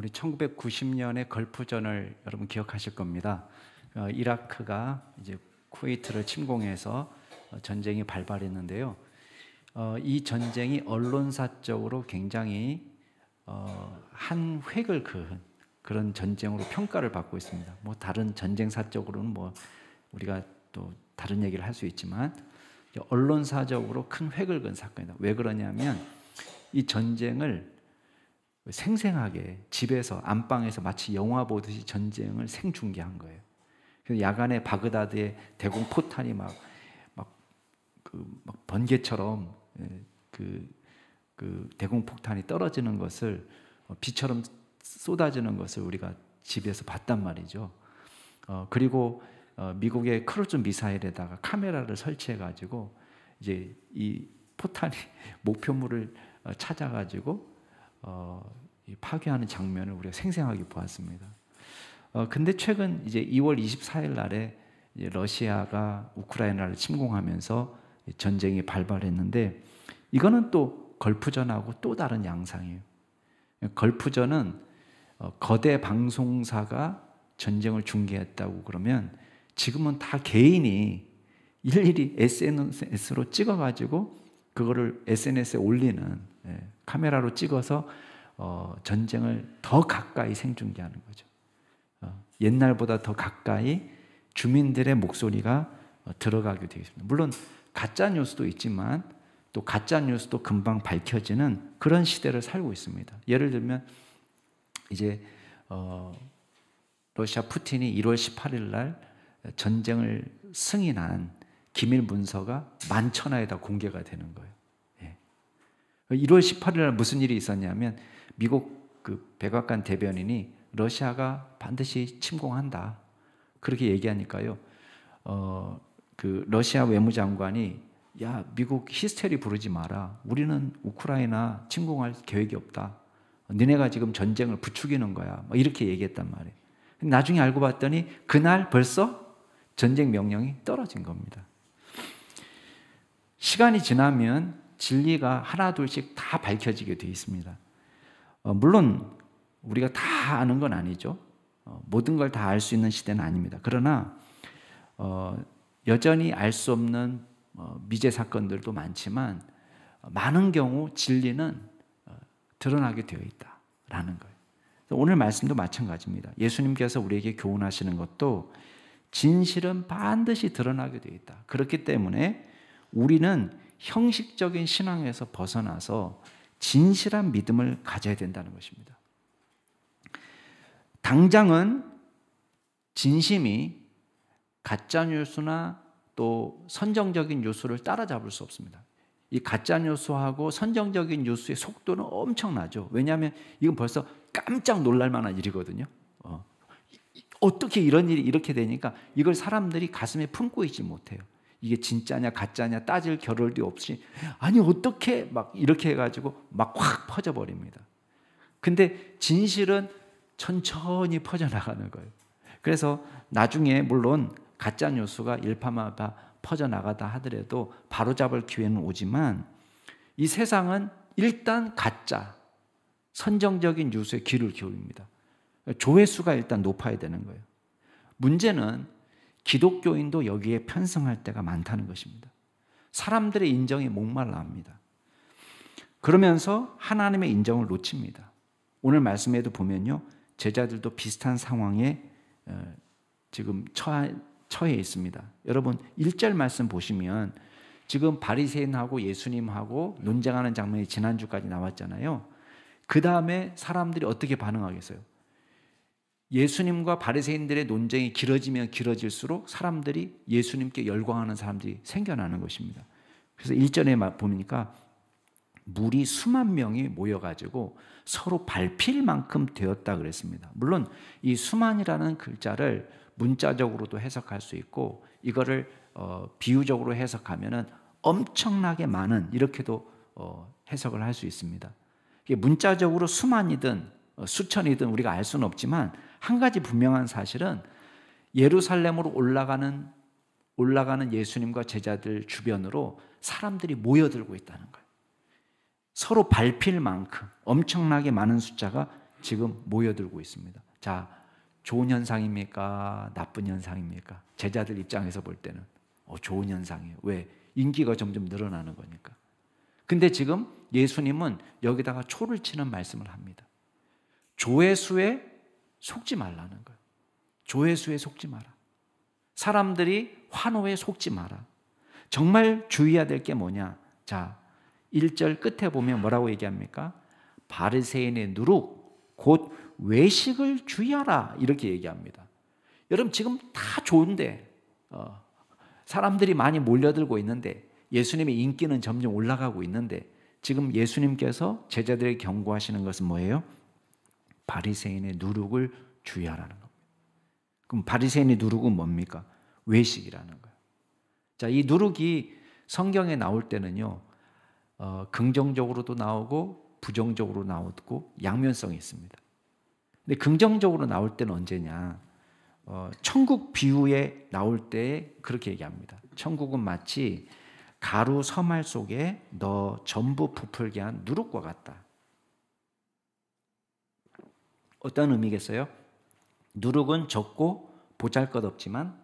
우리 1990년의 걸프전을 여러분 기억하실 겁니다. 이라크가 이제 쿠웨이트를 침공해서 전쟁이 발발했는데요. 이 전쟁이 언론사적으로 굉장히 한 획을 그은 그런 전쟁으로 평가를 받고 있습니다. 뭐 다른 전쟁사적으로는 뭐 우리가 또 다른 얘기를 할 수 있지만 언론사적으로 큰 획을 그은 사건이다. 왜 그러냐면 이 전쟁을 생생하게 집에서 안방에서 마치 영화 보듯이 전쟁을 생중계한 거예요. 그래서 야간에 바그다드의 대공 포탄이 막 번개처럼 그 대공 폭탄이 떨어지는 것을 비처럼 쏟아지는 것을 우리가 집에서 봤단 말이죠. 그리고 미국의 크루즈 미사일에다가 카메라를 설치해 가지고 이제 이 포탄이 목표물을 찾아가지고 파괴하는 장면을 우리가 생생하게 보았습니다. 근데 최근 이제 2월 24일 날에 이제 러시아가 우크라이나를 침공하면서 전쟁이 발발했는데 이거는 또 걸프전하고 또 다른 양상이에요. 걸프전은 거대 방송사가 전쟁을 중계했다고 그러면 지금은 다 개인이 일일이 SNS로 찍어가지고 그거를 SNS에 올리는, 카메라로 찍어서 전쟁을 더 가까이 생중계하는 거죠. 옛날보다 더 가까이 주민들의 목소리가 들어가게 되어 있습니다. 물론 가짜 뉴스도 있지만 또 가짜 뉴스도 금방 밝혀지는 그런 시대를 살고 있습니다. 예를 들면 이제 러시아 푸틴이 1월 18일 날 전쟁을 승인한 기밀 문서가 11,000화에다 공개가 되는 거예요. 1월 18일 날 무슨 일이 있었냐면 미국 그 백악관 대변인이 러시아가 반드시 침공한다 그렇게 얘기하니까요. 그 러시아 외무장관이 야 미국 히스테리 부르지 마라. 우리는 우크라이나 침공할 계획이 없다. 너네가 지금 전쟁을 부추기는 거야. 이렇게 얘기했단 말이에요. 나중에 알고 봤더니 그날 벌써 전쟁 명령이 떨어진 겁니다. 시간이 지나면 진리가 하나 둘씩 다 밝혀지게 되어 있습니다. 물론 우리가 다 아는 건 아니죠. 모든 걸 다 알 수 있는 시대는 아닙니다. 그러나 여전히 알 수 없는 미제 사건들도 많지만 많은 경우 진리는 드러나게 되어 있다라는 거예요. 오늘 말씀도 마찬가지입니다. 예수님께서 우리에게 교훈하시는 것도 진실은 반드시 드러나게 되어 있다. 그렇기 때문에 우리는 형식적인 신앙에서 벗어나서 진실한 믿음을 가져야 된다는 것입니다. 당장은 진심이 가짜 뉴스나 또 선정적인 뉴스를 따라잡을 수 없습니다. 이 가짜 뉴스하고 선정적인 뉴스의 속도는 엄청나죠. 왜냐하면 이건 벌써 깜짝 놀랄 만한 일이거든요. 어떻게 이런 일이 이렇게 되니까 이걸 사람들이 가슴에 품고 있지 못해요. 이게 진짜냐 가짜냐 따질 겨를도 없이 아니 어떻게 막 이렇게 해가지고 막 확 퍼져버립니다. 근데 진실은 천천히 퍼져나가는 거예요. 그래서 나중에 물론 가짜 뉴스가 일파만파 퍼져나가다 하더라도 바로잡을 기회는 오지만 이 세상은 일단 가짜 선정적인 뉴스에 귀를 기울입니다. 조회수가 일단 높아야 되는 거예요. 문제는 기독교인도 여기에 편승할 때가 많다는 것입니다. 사람들의 인정에 목말라 합니다. 그러면서 하나님의 인정을 놓칩니다. 오늘 말씀에도 보면요, 제자들도 비슷한 상황에 지금 처해 있습니다. 여러분 1절 말씀 보시면 지금 바리새인하고 예수님하고 논쟁하는 장면이 지난주까지 나왔잖아요. 그 다음에 사람들이 어떻게 반응하겠어요? 예수님과 바리새인들의 논쟁이 길어지면 길어질수록 사람들이 예수님께 열광하는 사람들이 생겨나는 것입니다. 그래서 1절에 보니까 물이 수만 명이 모여가지고 서로 밟힐 만큼 되었다 그랬습니다. 물론 이 수만이라는 글자를 문자적으로도 해석할 수 있고 이거를 비유적으로 해석하면은 엄청나게 많은 이렇게도 해석을 할 수 있습니다. 이게 문자적으로 수만이든 수천이든 우리가 알 수는 없지만 한 가지 분명한 사실은 예루살렘으로 올라가는 예수님과 제자들 주변으로 사람들이 모여들고 있다는 거예요. 서로 밟힐 만큼 엄청나게 많은 숫자가 지금 모여들고 있습니다. 자, 좋은 현상입니까? 나쁜 현상입니까? 제자들 입장에서 볼 때는 좋은 현상이에요. 왜? 인기가 점점 늘어나는 거니까. 근데 지금 예수님은 여기다가 초를 치는 말씀을 합니다. 조회수에 속지 말라는 거예요. 조회수에 속지 마라. 사람들이 환호에 속지 마라. 정말 주의해야 될 게 뭐냐? 자, 1절 끝에 보면 뭐라고 얘기합니까? 바리새인의 누룩 곧 외식을 주의하라 이렇게 얘기합니다. 여러분 지금 다 좋은데 사람들이 많이 몰려들고 있는데 예수님의 인기는 점점 올라가고 있는데 지금 예수님께서 제자들에게 경고하시는 것은 뭐예요? 바리새인의 누룩을 주의하라는 겁니다. 그럼 바리새인의 누룩은 뭡니까? 외식이라는 거예요. 자, 이 누룩이 성경에 나올 때는요, 긍정적으로도 나오고 부정적으로 나오고 양면성이 있습니다. 근데 긍정적으로 나올 때는 언제냐? 천국 비유에 나올 때 그렇게 얘기합니다. 천국은 마치 가루 서말 속에 너 전부 부풀게 한 누룩과 같다. 어떤 의미겠어요? 누룩은 적고 보잘것없지만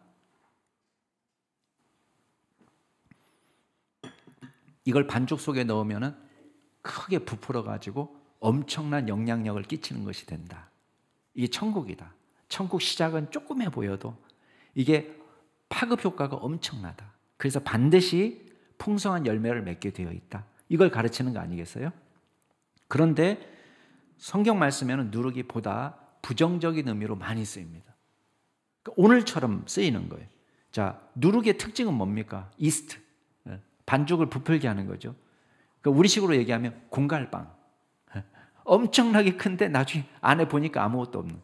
이걸 반죽 속에 넣으면 크게 부풀어 가지고 엄청난 영향력을 끼치는 것이 된다. 이게 천국이다. 천국 시작은 조그매 보여도 이게 파급 효과가 엄청나다. 그래서 반드시 풍성한 열매를 맺게 되어 있다. 이걸 가르치는 거 아니겠어요? 그런데 성경 말씀에는 누룩이 보다 부정적인 의미로 많이 쓰입니다. 그러니까 오늘처럼 쓰이는 거예요. 자, 누룩의 특징은 뭡니까? 이스트. 반죽을 부풀게 하는 거죠. 그러니까 우리식으로 얘기하면 공갈빵. 엄청나게 큰데 나중에 안에 보니까 아무것도 없는.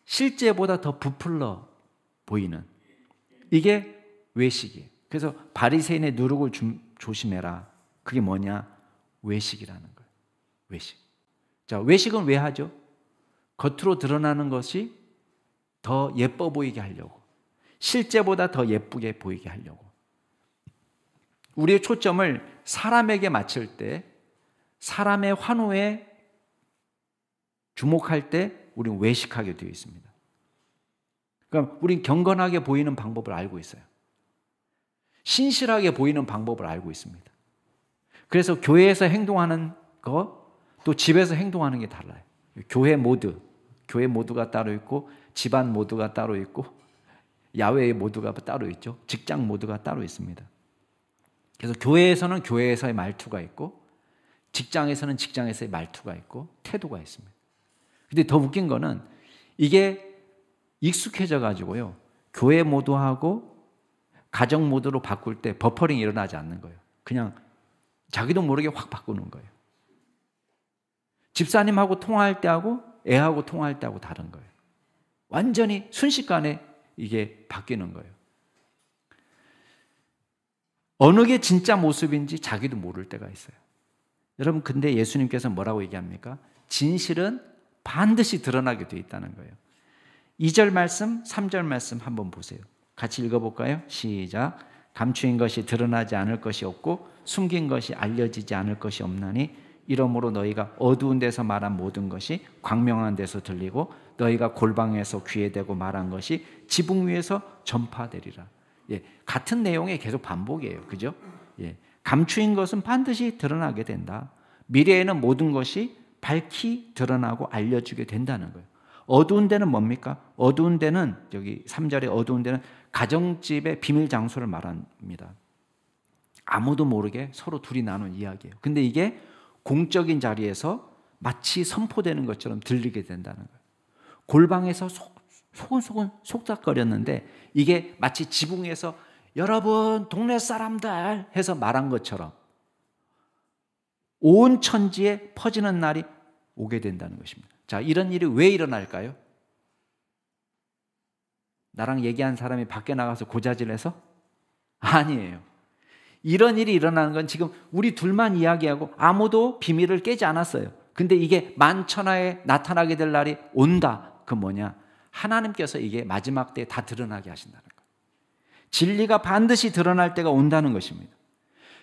실제보다 더 부풀러 보이는. 이게 외식이에요. 그래서 바리새인의 누룩을 조심해라. 그게 뭐냐? 외식이라는 거예요. 외식. 자, 외식은 왜 하죠? 겉으로 드러나는 것이 더 예뻐 보이게 하려고. 실제보다 더 예쁘게 보이게 하려고. 우리의 초점을 사람에게 맞출 때, 사람의 환호에 주목할 때 우리는 외식하게 되어 있습니다. 그러니까 우리는 경건하게 보이는 방법을 알고 있어요. 신실하게 보이는 방법을 알고 있습니다. 그래서 교회에서 행동하는 거, 또 집에서 행동하는 게 달라요. 교회 모드가 따로 있고, 집안 모드가 따로 있고, 야외 모드가 따로 있죠. 직장 모드가 따로 있습니다. 그래서 교회에서는 교회에서의 말투가 있고, 직장에서는 직장에서의 말투가 있고, 태도가 있습니다. 근데 더 웃긴 거는 이게 익숙해져 가지고요, 교회 모드하고 가정 모드로 바꿀 때 버퍼링이 일어나지 않는 거예요. 그냥 자기도 모르게 확 바꾸는 거예요. 집사님하고 통화할 때하고 애하고 통화할 때하고 다른 거예요. 완전히 순식간에 이게 바뀌는 거예요. 어느 게 진짜 모습인지 자기도 모를 때가 있어요. 여러분, 근데 예수님께서 뭐라고 얘기합니까? 진실은 반드시 드러나게 되어 있다는 거예요. 2절 말씀, 3절 말씀 한번 보세요. 같이 읽어볼까요? 시작. 감추인 것이 드러나지 않을 것이 없고 숨긴 것이 알려지지 않을 것이 없나니 이러므로 너희가 어두운 데서 말한 모든 것이 광명한 데서 들리고 너희가 골방에서 귀에 대고 말한 것이 지붕 위에서 전파되리라. 예, 같은 내용의 계속 반복이에요. 그죠? 예, 감추인 것은 반드시 드러나게 된다. 미래에는 모든 것이 밝히 드러나고 알려지게 된다는 거예요. 어두운 데는 뭡니까? 어두운 데는 여기 3절에 어두운 데는 가정집의 비밀 장소를 말합니다. 아무도 모르게 서로 둘이 나눈 이야기예요. 근데 이게 공적인 자리에서 마치 선포되는 것처럼 들리게 된다는 거예요. 골방에서 소곤소곤 속삭거렸는데 이게 마치 지붕에서 여러분 동네 사람들 해서 말한 것처럼 온 천지에 퍼지는 날이 오게 된다는 것입니다. 자, 이런 일이 왜 일어날까요? 나랑 얘기한 사람이 밖에 나가서 고자질해서? 아니에요. 이런 일이 일어나는 건 지금 우리 둘만 이야기하고 아무도 비밀을 깨지 않았어요. 근데 이게 만천하에 나타나게 될 날이 온다. 그 뭐냐? 하나님께서 이게 마지막 때에 다 드러나게 하신다는 거예요. 진리가 반드시 드러날 때가 온다는 것입니다.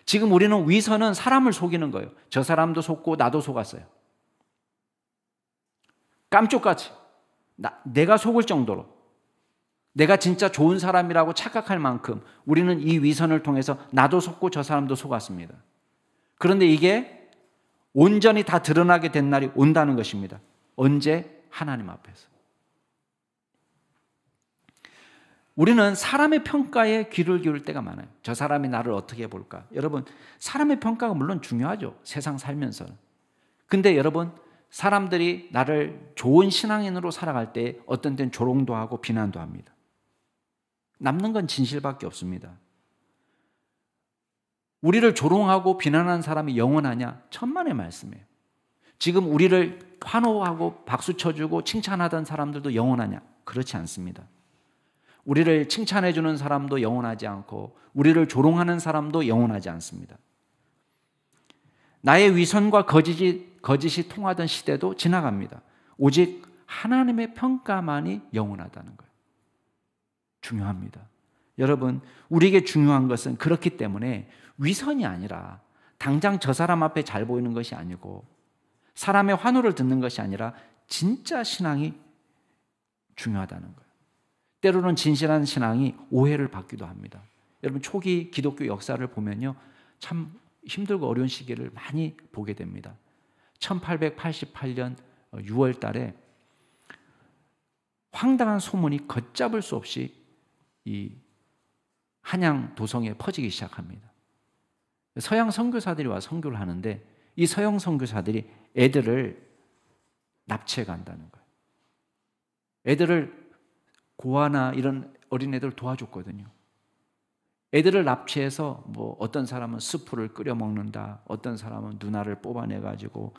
지금 우리는 위선은 사람을 속이는 거예요. 저 사람도 속고 나도 속았어요. 깜짝같이 내가 속을 정도로, 내가 진짜 좋은 사람이라고 착각할 만큼 우리는 이 위선을 통해서 나도 속고 저 사람도 속았습니다. 그런데 이게 온전히 다 드러나게 된 날이 온다는 것입니다. 언제? 하나님 앞에서. 우리는 사람의 평가에 귀를 기울일 때가 많아요. 저 사람이 나를 어떻게 볼까? 여러분, 사람의 평가가 물론 중요하죠. 세상 살면서. 근데 여러분, 사람들이 나를 좋은 신앙인으로 살아갈 때 어떤 때는 조롱도 하고 비난도 합니다. 남는 건 진실밖에 없습니다. 우리를 조롱하고 비난하는 사람이 영원하냐? 천만의 말씀이에요. 지금 우리를 환호하고 박수 쳐주고 칭찬하던 사람들도 영원하냐? 그렇지 않습니다. 우리를 칭찬해 주는 사람도 영원하지 않고 우리를 조롱하는 사람도 영원하지 않습니다. 나의 위선과 거짓이 통하던 시대도 지나갑니다. 오직 하나님의 평가만이 영원하다는 거예요. 중요합니다. 여러분, 우리에게 중요한 것은 그렇기 때문에 위선이 아니라 당장 저 사람 앞에 잘 보이는 것이 아니고 사람의 환호를 듣는 것이 아니라 진짜 신앙이 중요하다는 거예요. 때로는 진실한 신앙이 오해를 받기도 합니다. 여러분, 초기 기독교 역사를 보면요, 참 힘들고 어려운 시기를 많이 보게 됩니다. 1888년 6월 달에 황당한 소문이 걷잡을 수 없이 이 한양 도성에 퍼지기 시작합니다. 서양 선교사들이 와서 선교를 하는데 이 서양 선교사들이 애들을 납치해 간다는 거예요. 애들을 고아나 이런 어린애들 도와줬거든요. 애들을 납치해서 뭐 어떤 사람은 스프를 끓여 먹는다, 어떤 사람은 누나를 뽑아내 가지고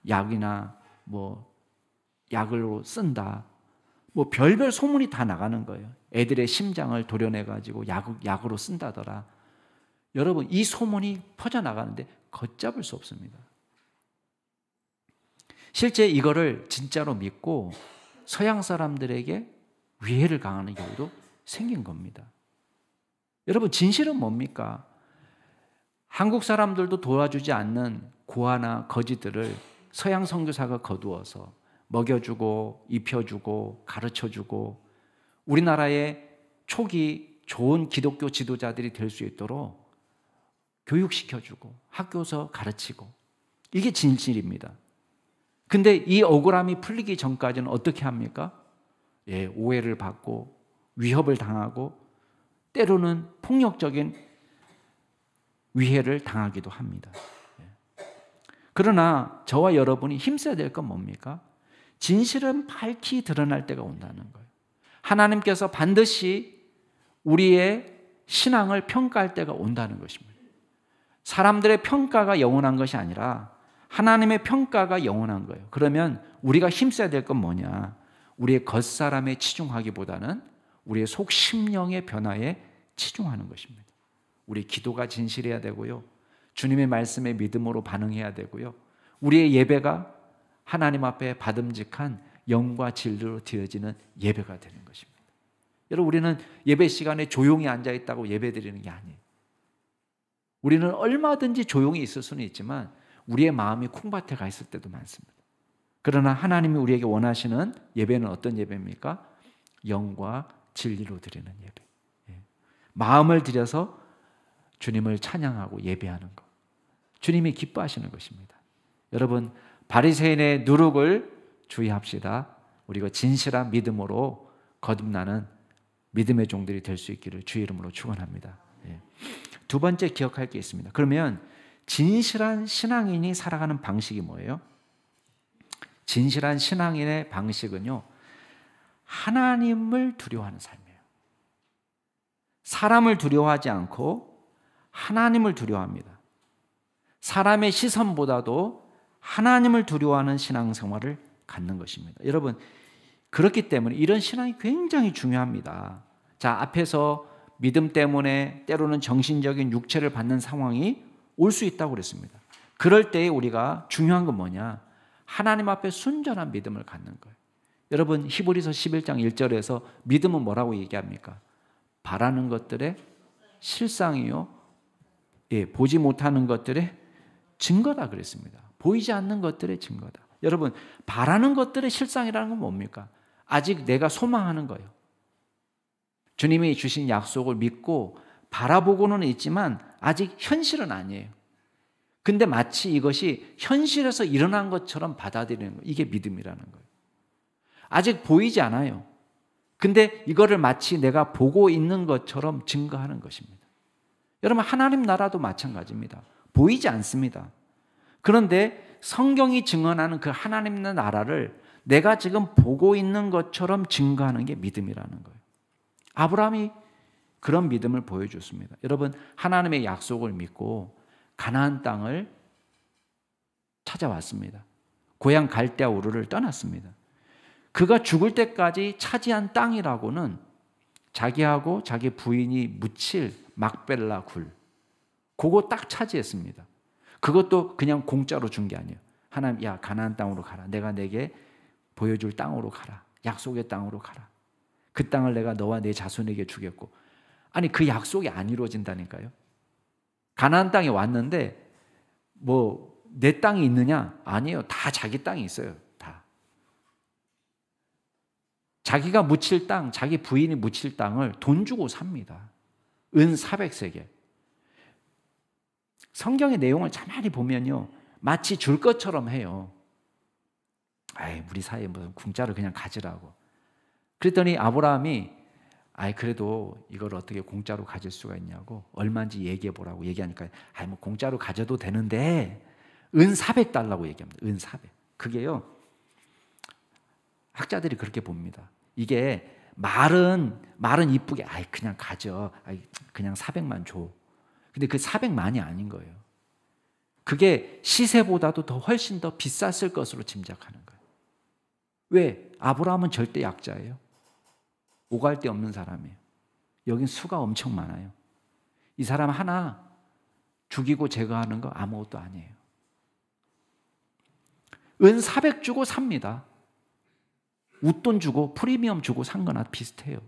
약이나 뭐 약으로 쓴다, 뭐 별별 소문이 다 나가는 거예요. 애들의 심장을 도려내 가지고 약으로 쓴다더라. 여러분, 이 소문이 퍼져 나가는데 걷잡을 수 없습니다. 실제 이거를 진짜로 믿고 서양 사람들에게 위해를 가하는 경우도 생긴 겁니다. 여러분, 진실은 뭡니까? 한국 사람들도 도와주지 않는 고아나 거지들을 서양 선교사가 거두어서 먹여주고 입혀주고 가르쳐주고 우리나라의 초기 좋은 기독교 지도자들이 될 수 있도록 교육시켜주고 학교에서 가르치고, 이게 진실입니다. 근데 이 억울함이 풀리기 전까지는 어떻게 합니까? 오해를 받고 위협을 당하고 때로는 폭력적인 위해를 당하기도 합니다. 그러나 저와 여러분이 힘써야 될 건 뭡니까? 진실은 밝히 드러날 때가 온다는 거예요. 하나님께서 반드시 우리의 신앙을 평가할 때가 온다는 것입니다. 사람들의 평가가 영원한 것이 아니라 하나님의 평가가 영원한 거예요. 그러면 우리가 힘써야 될 건 뭐냐? 우리의 겉사람에 치중하기보다는 우리의 속 심령의 변화에 치중하는 것입니다. 우리 기도가 진실해야 되고요. 주님의 말씀에 믿음으로 반응해야 되고요. 우리의 예배가 하나님 앞에 받음직한 영과 진리로 드려지는 예배가 되는 것입니다. 여러분, 우리는 예배 시간에 조용히 앉아있다고 예배 드리는 게 아니에요. 우리는 얼마든지 조용히 있을 수는 있지만 우리의 마음이 콩밭에 가 있을 때도 많습니다. 그러나 하나님이 우리에게 원하시는 예배는 어떤 예배입니까? 영과 진리로 드리는 예배. 마음을 들여서 주님을 찬양하고 예배하는 것. 주님이 기뻐하시는 것입니다. 여러분, 바리새인의 누룩을 주의합시다. 우리가 진실한 믿음으로 거듭나는 믿음의 종들이 될 수 있기를 주의 이름으로 축원합니다. 두 번째 기억할 게 있습니다. 그러면 진실한 신앙인이 살아가는 방식이 뭐예요? 진실한 신앙인의 방식은요, 하나님을 두려워하는 삶이에요. 사람을 두려워하지 않고 하나님을 두려워합니다. 사람의 시선보다도 하나님을 두려워하는 신앙생활을 갖는 것입니다. 여러분, 그렇기 때문에 이런 신앙이 굉장히 중요합니다. 자, 앞에서 믿음 때문에 때로는 정신적인 육체를 받는 상황이 올 수 있다고 그랬습니다. 그럴 때 우리가 중요한 건 뭐냐? 하나님 앞에 순전한 믿음을 갖는 거예요. 여러분, 히브리서 11장 1절에서 믿음은 뭐라고 얘기합니까? 바라는 것들의 실상이요, 보지 못하는 것들의 증거다 그랬습니다. 보이지 않는 것들의 증거다. 여러분, 바라는 것들의 실상이라는 건 뭡니까? 아직 내가 소망하는 거예요. 주님이 주신 약속을 믿고 바라보고는 있지만 아직 현실은 아니에요. 근데 마치 이것이 현실에서 일어난 것처럼 받아들이는 거예요. 이게 믿음이라는 거예요. 아직 보이지 않아요. 근데 이거를 마치 내가 보고 있는 것처럼 증거하는 것입니다. 여러분, 하나님 나라도 마찬가지입니다. 보이지 않습니다. 그런데 성경이 증언하는 그 하나님 나라를 내가 지금 보고 있는 것처럼 증거하는 게 믿음이라는 거예요. 아브라함이 그런 믿음을 보여줬습니다. 여러분, 하나님의 약속을 믿고 가나안 땅을 찾아왔습니다. 고향 갈대아 우르를 떠났습니다. 그가 죽을 때까지 차지한 땅이라고는 자기하고 자기 부인이 묻힐 막벨라 굴, 그거 딱 차지했습니다. 그것도 그냥 공짜로 준 게 아니에요. 하나님, 야, 가나안 땅으로 가라. 내가 내게 보여줄 땅으로 가라. 약속의 땅으로 가라. 그 땅을 내가 너와 내 자손에게 주겠고. 아니, 그 약속이 안 이루어진다니까요. 가나안 땅에 왔는데 뭐 내 땅이 있느냐? 아니에요. 다 자기 땅이 있어요. 다. 자기가 묻힐 땅, 자기 부인이 묻힐 땅을 돈 주고 삽니다. 은 400세겔. 성경의 내용을 가만히 보면요, 마치 줄 것처럼 해요. 아이, 우리 사이에 무슨 공짜로 그냥 가지라고. 그랬더니 아브라함이 그래도 이걸 어떻게 공짜로 가질 수가 있냐고, 얼마인지 얘기해 보라고 얘기하니까 뭐 공짜로 가져도 되는데 은 400달라고 얘기합니다. 은 400. 그게요, 학자들이 그렇게 봅니다. 이게 말은 이쁘게 그냥 가져. 그냥 400만 줘. 근데 그 400만이 아닌 거예요. 그게 시세보다도 더 훨씬 더 비쌌을 것으로 짐작하는 거예요. 왜? 아브라함은 절대 약자예요. 오갈 데 없는 사람이에요. 여긴 수가 엄청 많아요. 이 사람 하나 죽이고 제거하는 거 아무것도 아니에요. 은 400 주고 삽니다. 웃돈 주고 프리미엄 주고 산 거나 비슷해요.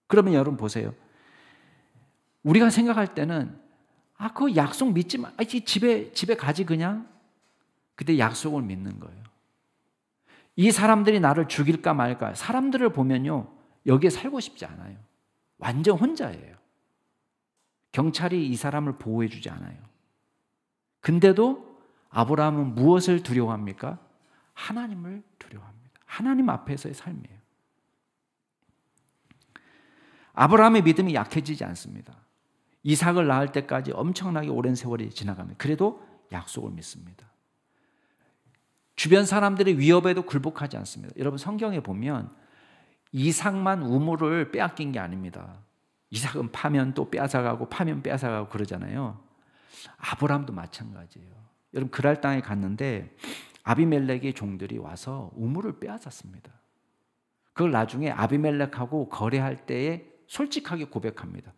그러면 여러분 보세요. 우리가 생각할 때는 그 약속 믿지 마. 집에 가지 그냥. 근데 약속을 믿는 거예요. 이 사람들이 나를 죽일까 말까. 사람들을 보면요, 여기에 살고 싶지 않아요. 완전 혼자예요. 경찰이 이 사람을 보호해 주지 않아요. 근데도 아브라함은 무엇을 두려워합니까? 하나님을 두려워합니다. 하나님 앞에서의 삶이에요. 아브라함의 믿음이 약해지지 않습니다. 이삭을 낳을 때까지 엄청나게 오랜 세월이 지나갑니다. 그래도 약속을 믿습니다. 주변 사람들의 위협에도 굴복하지 않습니다. 여러분, 성경에 보면 이삭만 우물을 빼앗긴 게 아닙니다. 이삭은 파면 또 빼앗아가고 파면 빼앗아가고 그러잖아요. 아브라함도 마찬가지예요. 여러분, 그랄 땅에 갔는데 아비멜렉의 종들이 와서 우물을 빼앗았습니다. 그걸 나중에 아비멜렉하고 거래할 때에 솔직하게 고백합니다.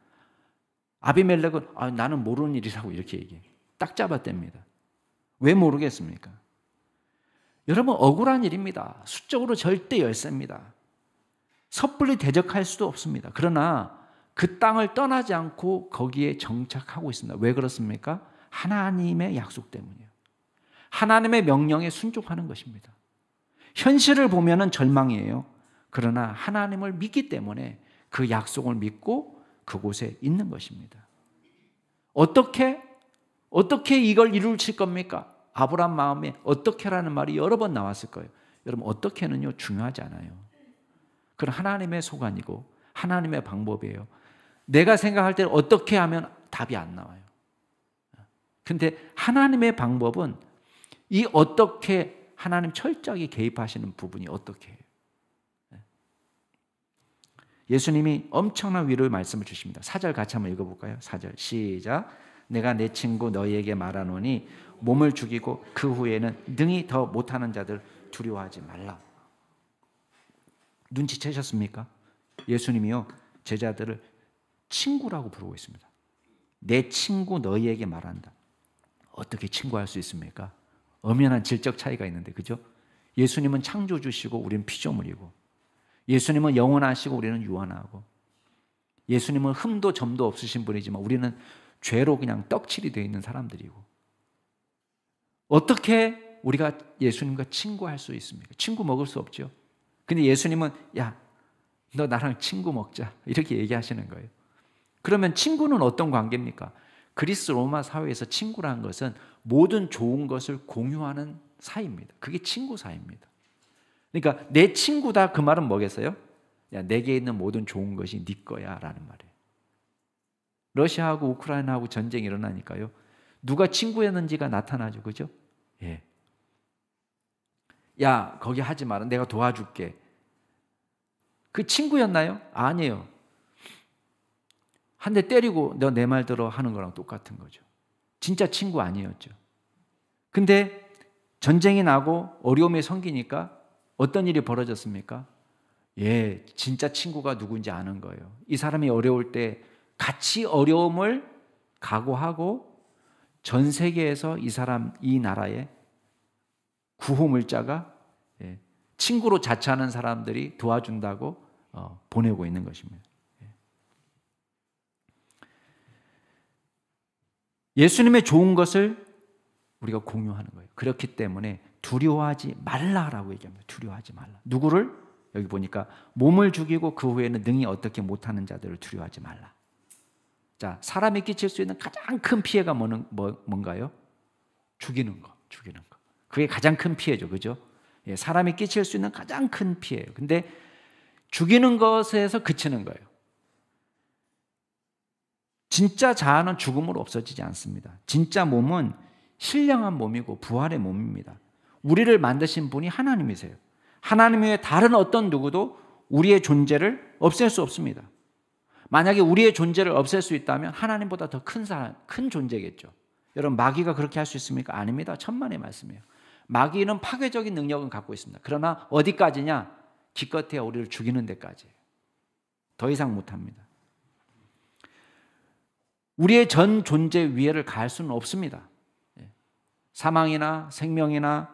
아비멜렉은 나는 모르는 일이라고 이렇게 얘기해요. 딱 잡아댑니다. 왜 모르겠습니까? 여러분, 억울한 일입니다. 수적으로 절대 열세입니다. 섣불리 대적할 수도 없습니다. 그러나 그 땅을 떠나지 않고 거기에 정착하고 있습니다. 왜 그렇습니까? 하나님의 약속 때문이에요. 하나님의 명령에 순종하는 것입니다. 현실을 보면은 절망이에요. 그러나 하나님을 믿기 때문에 그 약속을 믿고 그곳에 있는 것입니다. 어떻게 이걸 이루실 겁니까? 아브라함 마음에 어떻게라는 말이 여러 번 나왔을 거예요. 여러분, 어떻게는요, 중요하지 않아요. 그건 하나님의 소관이고 하나님의 방법이에요. 내가 생각할 때 어떻게 하면 답이 안 나와요. 근데 하나님의 방법은 이 어떻게 하나님 철저하게 개입하시는 부분이 어떻게 해요. 예수님이 엄청난 위로의 말씀을 주십니다. 4절 같이 한번 읽어볼까요? 4절 시작. 내가 내 친구 너희에게 말하노니 몸을 죽이고 그 후에는 능히 더 못하는 자들 두려워하지 말라. 눈치채셨습니까? 예수님이요, 제자들을 친구라고 부르고 있습니다. 내 친구 너희에게 말한다. 어떻게 친구할 수 있습니까? 엄연한 질적 차이가 있는데, 그죠? 예수님은 창조주시고 우리는 피조물이고, 예수님은 영원하시고 우리는 유한하고, 예수님은 흠도 점도 없으신 분이지만 우리는 죄로 그냥 떡칠이 되어 있는 사람들이고, 어떻게 우리가 예수님과 친구할 수 있습니까? 친구 먹을 수 없죠. 근데 예수님은 야, 너 나랑 친구 먹자 이렇게 얘기하시는 거예요. 그러면 친구는 어떤 관계입니까? 그리스 로마 사회에서 친구라는 것은 모든 좋은 것을 공유하는 사이입니다. 그게 친구 사이입니다. 그러니까 내 친구다 그 말은 뭐겠어요? 야, 내게 있는 모든 좋은 것이 네 거야 라는 말이에요. 러시아하고 우크라이나하고 전쟁이 일어나니까요, 누가 친구였는지가 나타나죠. 그죠? 예. 야, 거기 하지 마라. 내가 도와줄게. 그 친구였나요? 아니에요. 한 대 때리고 너 내 말 들어 하는 거랑 똑같은 거죠. 진짜 친구 아니었죠. 근데 전쟁이 나고 어려움이 생기니까 어떤 일이 벌어졌습니까? 예, 진짜 친구가 누군지 아는 거예요. 이 사람이 어려울 때 같이 어려움을 각오하고 전 세계에서 이 사람, 이 나라에 구호 물자가 친구로 자처하는 사람들이 도와준다고 보내고 있는 것입니다. 예수님의 좋은 것을 우리가 공유하는 거예요. 그렇기 때문에 두려워하지 말라라고 얘기합니다. 두려워하지 말라. 누구를? 여기 보니까 몸을 죽이고 그 후에는 능히 어떻게 못하는 자들을 두려워하지 말라. 자, 사람이 끼칠 수 있는 가장 큰 피해가 뭔가요? 죽이는 거. 그게 가장 큰 피해죠. 그죠? 예, 사람이 끼칠 수 있는 가장 큰 피해예요. 근데 죽이는 것에서 그치는 거예요. 진짜 자아는 죽음으로 없어지지 않습니다. 진짜 몸은 신령한 몸이고 부활의 몸입니다. 우리를 만드신 분이 하나님이세요. 하나님 외에 다른 어떤 누구도 우리의 존재를 없앨 수 없습니다. 만약에 우리의 존재를 없앨 수 있다면 하나님보다 더 큰 존재겠죠. 여러분, 마귀가 그렇게 할 수 있습니까? 아닙니다. 천만의 말씀이에요. 마귀는 파괴적인 능력은 갖고 있습니다. 그러나 어디까지냐? 기껏해야 우리를 죽이는 데까지. 더 이상 못합니다. 우리의 전 존재 위에를 가할 수는 없습니다. 사망이나 생명이나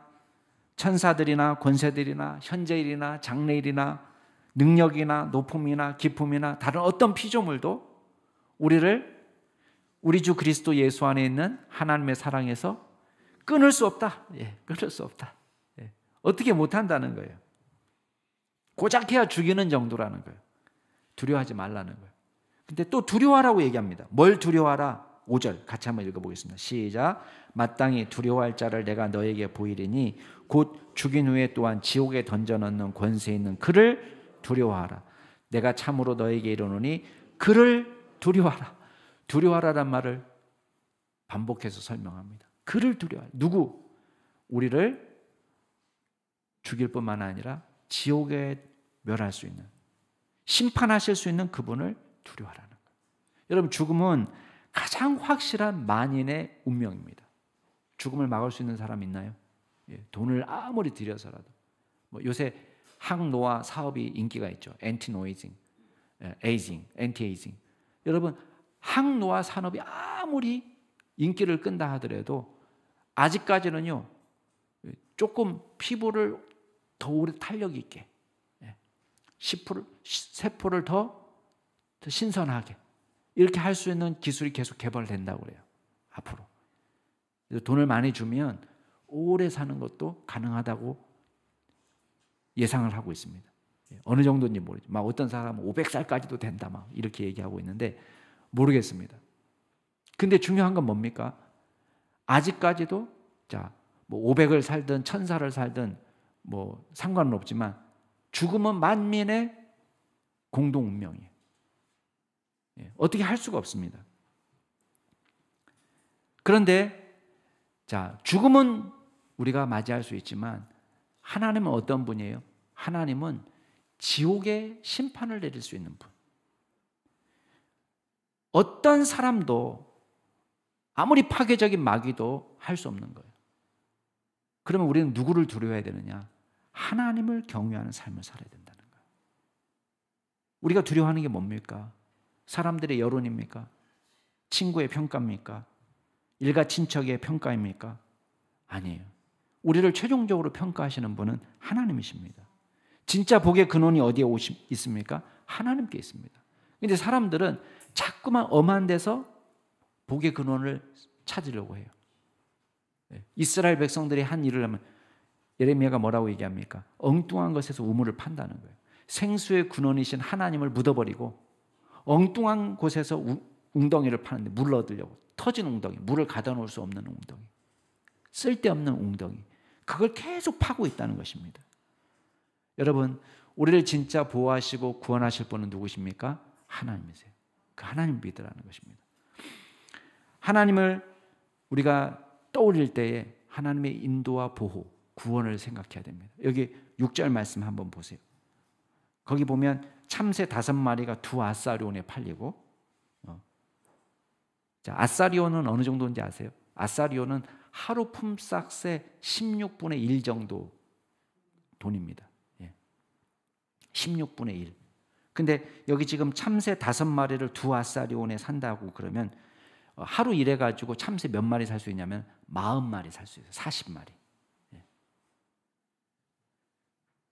천사들이나 권세들이나 현재일이나 장래일이나 능력이나 높음이나 기쁨이나 다른 어떤 피조물도 우리를 우리 주 그리스도 예수 안에 있는 하나님의 사랑에서 끊을 수 없다. 끊을 수 없다. 어떻게 못한다는 거예요. 고작 해야 죽이는 정도라는 거예요. 두려워하지 말라는 거예요. 근데 또 두려워하라고 얘기합니다. 뭘 두려워하라? 5절 같이 한번 읽어보겠습니다. 시작. 마땅히 두려워할 자를 내가 너에게 보이리니 곧 죽인 후에 또한 지옥에 던져넣는 권세 있는 그를 두려워하라. 내가 참으로 너에게 이르노니 그를 두려워하라. 두려워하라란 말을 반복해서 설명합니다. 그를 두려워하라. 누구? 우리를 죽일 뿐만 아니라 지옥에 멸할 수 있는, 심판하실 수 있는 그분을 두려워하라는 거예요. 여러분, 죽음은 가장 확실한 만인의 운명입니다. 죽음을 막을 수 있는 사람 있나요? 돈을 아무리 들여서라도. 요새 항노화 사업이 인기가 있죠. 엔티노이징, 엔티에이징. 여러분, 항노화 산업이 아무리 인기를 끈다 하더라도 아직까지는요, 조금 피부를 더 오래 탄력 있게, 10%, 세포를 더 신선하게 이렇게 할 수 있는 기술이 계속 개발된다고 그래요. 앞으로. 돈을 많이 주면 오래 사는 것도 가능하다고 예상을 하고 있습니다. 어느 정도인지 모르죠. 막 어떤 사람은 500살까지도 된다 막 이렇게 얘기하고 있는데 모르겠습니다. 근데 중요한 건 뭡니까? 아직까지도 자, 뭐 500을 살든 1000살을 살든 뭐 상관은 없지만 죽음은 만민의 공동 운명이에요. 어떻게 할 수가 없습니다. 그런데 자, 죽음은 우리가 맞이할 수 있지만 하나님은 어떤 분이에요? 하나님은 지옥의 심판을 내릴 수 있는 분. 어떤 사람도 아무리 파괴적인 마귀도 할 수 없는 거예요. 그러면 우리는 누구를 두려워해야 되느냐? 하나님을 경외하는 삶을 살아야 된다는 거예요. 우리가 두려워하는 게 뭡니까? 사람들의 여론입니까? 친구의 평가입니까? 일가 친척의 평가입니까? 아니에요. 우리를 최종적으로 평가하시는 분은 하나님이십니다. 진짜 복의 근원이 어디에 있습니까? 하나님께 있습니다. 그런데 사람들은 자꾸만 엄한 데서 복의 근원을 찾으려고 해요. 이스라엘 백성들이 한 일을 하면 예레미야가 뭐라고 얘기합니까? 엉뚱한 것에서 우물을 판다는 거예요. 생수의 근원이신 하나님을 묻어버리고 엉뚱한 곳에서 웅덩이를 파는데 물을 얻으려고 터진 웅덩이, 물을 가둬 놓을 수 없는 웅덩이, 쓸데없는 웅덩이, 그걸 계속 파고 있다는 것입니다. 여러분, 우리를 진짜 보호하시고 구원하실 분은 누구십니까? 하나님이세요. 그 하나님 믿으라는 것입니다. 하나님을 우리가 떠올릴 때에 하나님의 인도와 보호, 구원을 생각해야 됩니다. 여기 6절 말씀 한번 보세요. 거기 보면 참새 5마리가 두 아사리온에 팔리고, 자, 아사리온은 어느 정도인지 아세요? 아사리온은 하루 품삯의 16분의 1 정도 돈입니다. 16분의 1. 근데 여기 지금 참새 5마리를 두 아사리온에 산다고 그러면 하루 일해가지고 참새 몇 마리 살 수 있냐면 40마리 살 수 있어요. 40마리.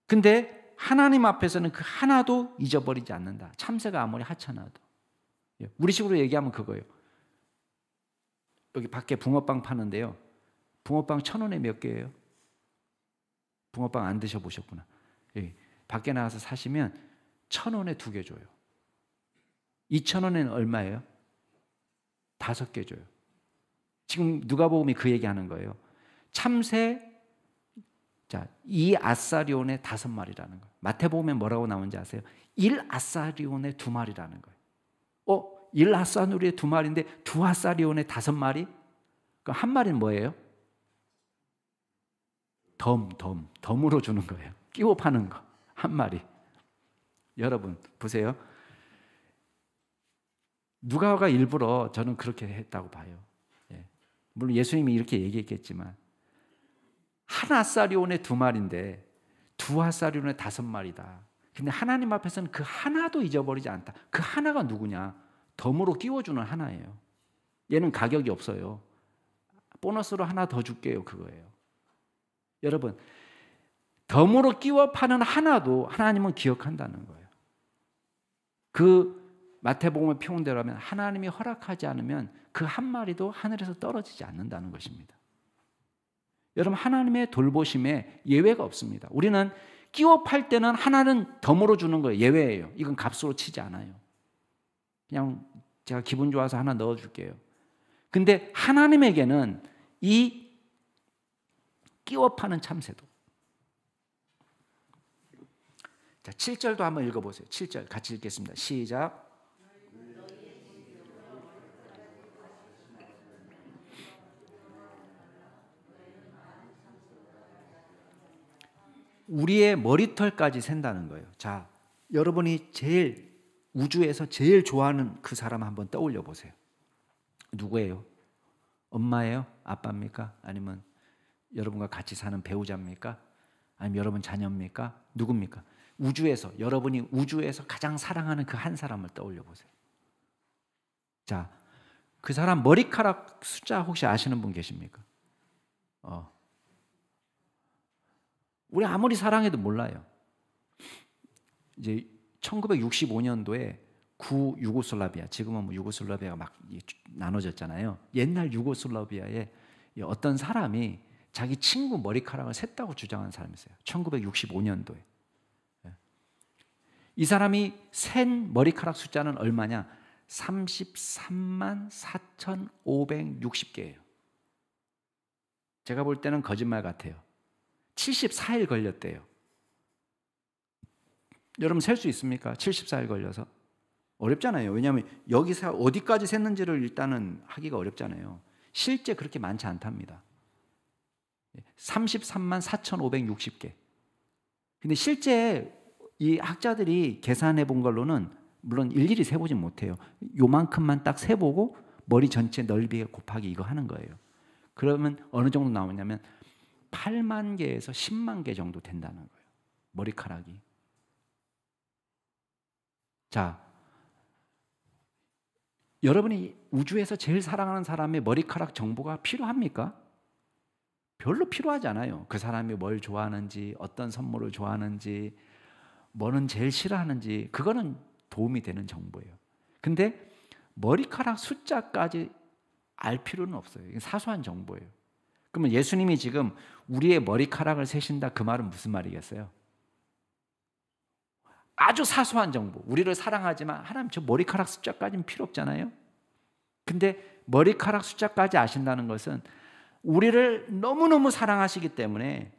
근데 하나님 앞에서는 그 하나도 잊어버리지 않는다. 참새가 아무리 하찮아도. 우리식으로 얘기하면 그거예요. 여기 밖에 붕어빵 파는데요. 붕어빵 1,000원에 몇 개예요? 붕어빵 안 드셔보셨구나. 밖에 나가서 사시면 1,000원에 2개 줘요. 2,000원에는 얼마예요? 5개 줘요. 지금 누가복음이 그 얘기하는 거예요. 참새, 자, 2아사리온에 5마리라는 거예요. 마태복음에 뭐라고 나오는지 아세요? 1아사리온에 2마리라는 거예요. 1아사리온에 2마리인데 2아사리온에 5마리? 그럼 한 마리는 뭐예요? 덤으로 주는 거예요. 끼워 파는 거. 한 마리. 여러분 보세요. 누가가 일부러 저는 그렇게 했다고 봐요. 물론 예수님이 이렇게 얘기했겠지만 한 아사리온에 2마리인데 2아사리온에 5마리다. 근데 하나님 앞에서는 그 하나도 잊어버리지 않다. 그 하나가 누구냐? 덤으로 끼워주는 하나예요. 얘는 가격이 없어요. 보너스로 하나 더 줄게요. 그거예요. 여러분, 덤으로 끼워 파는 하나도 하나님은 기억한다는 거예요. 그 마태복음의 표현대로 하면 하나님이 허락하지 않으면 그 한 마리도 하늘에서 떨어지지 않는다는 것입니다. 여러분, 하나님의 돌보심에 예외가 없습니다. 우리는 끼워 팔 때는 하나는 덤으로 주는 거예요. 예외예요. 이건 값으로 치지 않아요. 그냥 제가 기분 좋아서 하나 넣어줄게요. 근데 하나님에게는 이 끼워 파는 참새도. 자, 7절도 한번 읽어보세요. 7절 같이 읽겠습니다. 시작. 우리의 머리털까지 샌다는 거예요. 자, 여러분이 제일 우주에서 제일 좋아하는 그 사람 한번 떠올려 보세요. 누구예요? 엄마예요? 아빠입니까? 아니면 여러분과 같이 사는 배우자입니까? 아니면 여러분 자녀입니까? 누굽니까? 우주에서, 여러분이 우주에서 가장 사랑하는 그 한 사람을 떠올려 보세요. 자, 그 사람 머리카락 숫자 혹시 아시는 분 계십니까? 우리 아무리 사랑해도 몰라요. 이제 1965년도에 구유고슬라비아, 지금은 뭐 유고슬라비아가 막 나눠졌잖아요. 옛날 유고슬라비아에 어떤 사람이 자기 친구 머리카락을 셌다고 주장한 사람이 있어요. 1965년도에. 이 사람이 센 머리카락 숫자는 얼마냐? 33만 4,560개예요. 제가 볼 때는 거짓말 같아요. 74일 걸렸대요. 여러분 셀 수 있습니까? 74일 걸려서. 어렵잖아요. 왜냐하면 여기서 어디까지 샜는지를 일단은 하기가 어렵잖아요. 실제 그렇게 많지 않답니다. 33만 4,560개. 근데 실제 이 학자들이 계산해 본 걸로는 물론 일일이 세보진 못해요. 요만큼만 딱 세보고 머리 전체 넓이에 곱하기 이거 하는 거예요. 그러면 어느 정도 나오냐면 8만 개에서 10만 개 정도 된다는 거예요. 머리카락이. 자, 여러분이 우주에서 제일 사랑하는 사람의 머리카락 정보가 필요합니까? 별로 필요하지 않아요. 그 사람이 뭘 좋아하는지, 어떤 선물을 좋아하는지, 뭐는 제일 싫어하는지, 그거는 도움이 되는 정보예요. 근데 머리카락 숫자까지 알 필요는 없어요. 이게 사소한 정보예요. 그러면 예수님이 지금 우리의 머리카락을 세신다, 그 말은 무슨 말이겠어요? 아주 사소한 정보, 우리를 사랑하지만 하나님 저 머리카락 숫자까지는 필요 없잖아요. 근데 머리카락 숫자까지 아신다는 것은 우리를 너무너무 사랑하시기 때문에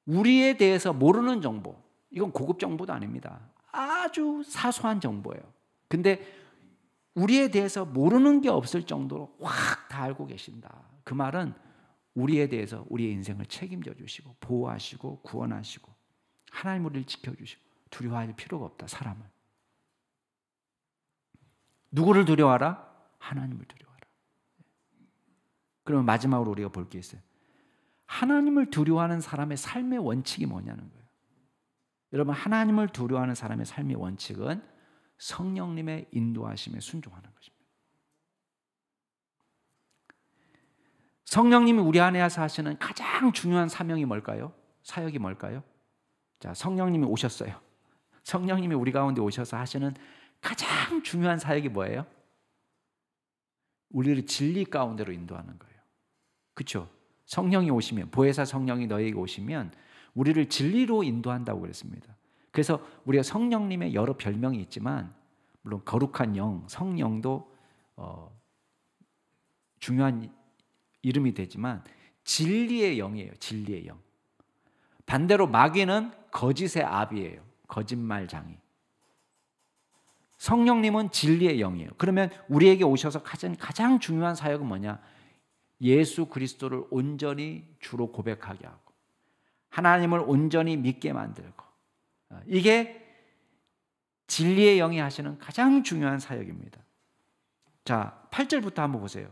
우리에 대해서 모르는 정보, 이건 고급 정보도 아닙니다. 아주 사소한 정보예요. 근데 우리에 대해서 모르는 게 없을 정도로 확 다 알고 계신다. 그 말은 우리에 대해서 우리의 인생을 책임져 주시고 보호하시고 구원하시고 하나님 우리를 지켜주시고 두려워할 필요가 없다. 사람을. 누구를 두려워하라? 하나님을 두려워하라. 그러면 마지막으로 우리가 볼 게 있어요. 하나님을 두려워하는 사람의 삶의 원칙이 뭐냐는 거예요. 여러분, 하나님을 두려워하는 사람의 삶의 원칙은 성령님의 인도하심에 순종하는 것입니다. 성령님이 우리 안에서 하시는 가장 중요한 사명이 뭘까요? 사역이 뭘까요? 자, 성령님이 오셨어요. 성령님이 우리 가운데 오셔서 하시는 가장 중요한 사역이 뭐예요? 우리를 진리 가운데로 인도하는 거예요. 그렇죠? 성령이 오시면, 보혜사 성령이 너에게 오시면 우리를 진리로 인도한다고 그랬습니다. 그래서 우리가 성령님의 여러 별명이 있지만, 물론 거룩한 영, 성령도 중요한 이름이 되지만 진리의 영이에요. 진리의 영. 반대로 마귀는 거짓의 아비예요. 거짓말장이. 성령님은 진리의 영이에요. 그러면 우리에게 오셔서 가장 중요한 사역은 뭐냐? 예수 그리스도를 온전히 주로 고백하게 하고 하나님을 온전히 믿게 만들고, 이게 진리의 영이 하시는 가장 중요한 사역입니다. 자, 8절부터 한번 보세요.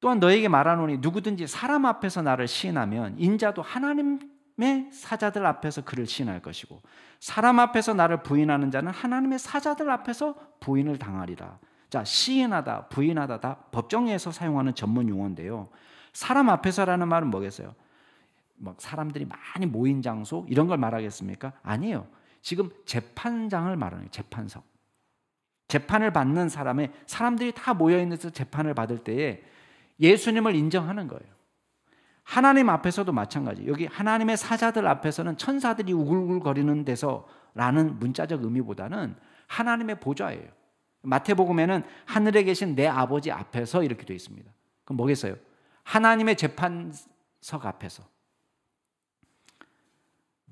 또한 너에게 말하노니 누구든지 사람 앞에서 나를 시인하면 인자도 하나님의 사자들 앞에서 그를 시인할 것이고, 사람 앞에서 나를 부인하는 자는 하나님의 사자들 앞에서 부인을 당하리라. 자, 시인하다, 부인하다 다 법정에서 사용하는 전문 용어인데요. 사람 앞에서라는 말은 뭐겠어요? 막 사람들이 많이 모인 장소 이런 걸 말하겠습니까? 아니에요. 지금 재판장을 말하는 거예요. 재판석. 재판을 받는 사람들이 다 모여 있는 재판을 받을 때에 예수님을 인정하는 거예요. 하나님 앞에서도 마찬가지. 여기 하나님의 사자들 앞에서는 천사들이 우글우글거리는 데서라는 문자적 의미보다는 하나님의 보좌예요. 마태복음에는 하늘에 계신 내 아버지 앞에서 이렇게 되어 있습니다. 그럼 뭐겠어요? 하나님의 재판석 앞에서.